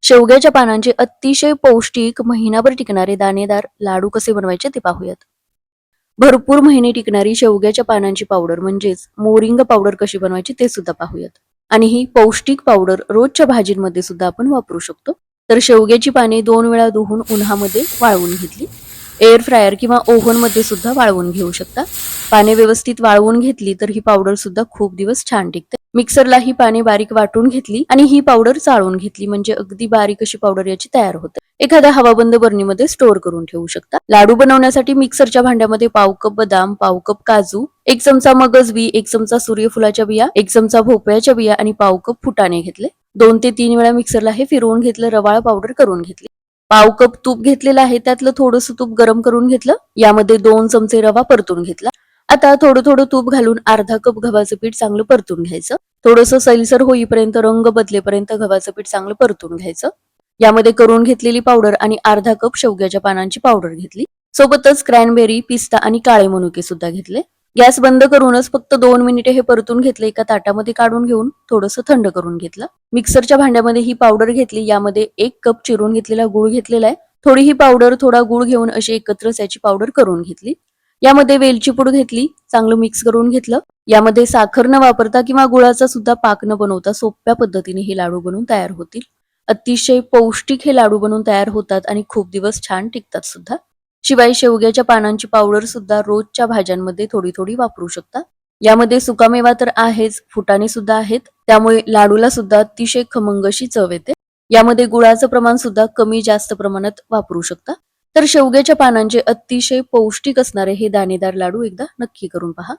शेवग्याच्या पानांचे अतिशय पौष्टिक महिनाभर टिकणारे दाणेदार लाडू कसे बनवायचे ते पाहूयात. भरपूर महिने टिकणारी शेवग्याच्या पानांची पावडर म्हणजेच मोरिंगा पावडर कशी बनवायची ते सुद्धा पाहूयात. आणि ही पौष्टिक पावडर रोजच्या भाजींमध्ये सुद्धा आपण वापरू शकतो. तर शेवग्याची पाने 2 वेळा धुवून उन्हामध्ये वाळवून घेतली. एअर फ्रायर किंवा ओव्हन मध्ये सुद्धा वाळवून घेऊ शकता. पाने व्यवस्थित वाळवून घेतली तर ही पावडर सुद्धा खूप दिवस छान टिकते. मिक्सरला ही पाने बारीक वाटून घेतली आणि ही पावडर चाळून घेतली म्हणजे अगदी बारीक अशी पावडर याची तयार होते. एखाद्या हवाबंद बरणीमध्ये स्टोअर करून ठेवू शकता. लाडू बनवण्यासाठी मिक्सरच्या भांड्यामध्ये पाव कप बदाम, पाव कप काजू, 1 चमचा मगज बी, 1 चमचा सूर्यफुलाच्या बिया, 1 चमचा भोपळ्याच्या बिया आणि पाव कप फुटाणे घेतले. 2 ते 3 वेळा मिक्सरला हे फिरवून घेतलं, रवाळ पावडर करून घेतली. पाव कप तूप घेतलेलं आहे, त्यातलं थोडंसं तूप गरम करून घेतलं. यामध्ये 2 चमचे रवा परतून घेतला. आता थोडं थोडं तूप घालून अर्धा कप गव्हाचं पीठ चांगलं परतून घ्यायचं. थोडंसं सैलसर होईपर्यंत, रंग बदलेपर्यंत गव्हाचं पीठ चांगलं परतून घ्यायचं. यामध्ये करून घेतलेली पावडर आणि अर्धा कप शेवग्याच्या पानांची पावडर घेतली. सोबतच क्रॅनबेरी, पिस्ता आणि काळे मनुके सुद्धा घेतले. गॅस बंद करूनच फक्त 2 मिनिटे हे परतून घेतले. एका ताटामध्ये काढून घेऊन थोडंसं थंड करून घेतलं. मिक्सरच्या भांड्यामध्ये ही पावडर घेतली. यामध्ये 1 कप चिरून घेतलेला गुळ घेतलेला आहे. थोडी ही पावडर, थोडा गुळ घेऊन अशी एकत्रच याची पावडर करून घेतली. यामध्ये वेलची पूड घेतली, चांगलं मिक्स करून घेतलं. यामध्ये साखर न वापरता किंवा गुळाचा सुद्धा पाक न बनवता सोप्या पद्धतीने हे लाडू बनवून तयार होतील. अतिशय पौष्टिक हे लाडू बनवून तयार होतात आणि खूप दिवस छान टिकतात सुद्धा. शिवाय शेवग्याच्या पानांची पावडर सुद्धा रोजच्या भाज्यांमध्ये थोडी थोडी वापरू शकता. यामध्ये सुकामेवा तर आहेच, फुटाणे सुद्धा आहेत, त्यामुळे लाडूला सुद्धा अतिशय खमंग अशी चव येते. यामध्ये गुळाचं प्रमाण सुद्धा कमी जास्त प्रमाणात वापरू शकता. तर शेवग्याच्या पानांचे अतिशय पौष्टिक असणारे हे दाणेदार लाडू एकदा नक्की करून पहा.